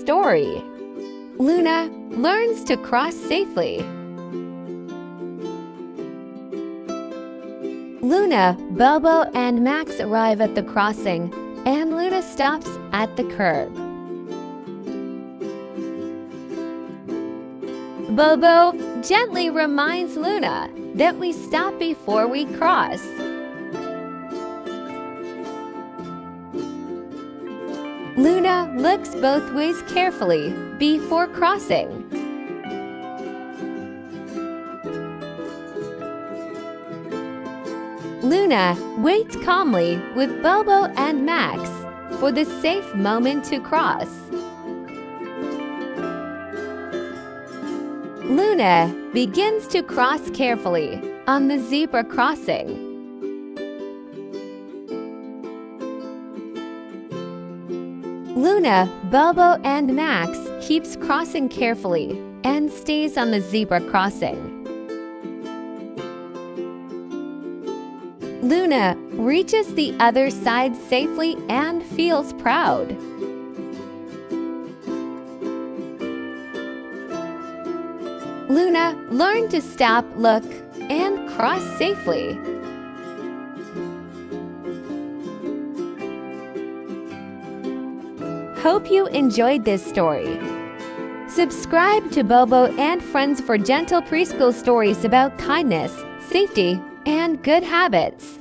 story. Luna learns to cross safely. Luna, Bobo, and Max arrive at the crossing, and Luna stops at the curb. Bobo gently reminds Luna that we stop before we cross. Luna looks both ways carefully before crossing. Luna waits calmly with Bobo and Max for the safe moment to cross. Luna begins to cross carefully on the zebra crossing. Luna, Bobo, and Max keeps crossing carefully and stays on the zebra crossing. Luna reaches the other side safely and feels proud. Luna learned to stop, look, and cross safely. Hope you enjoyed this story. Subscribe to Bobo and Friends for gentle preschool stories about kindness, safety, and good habits.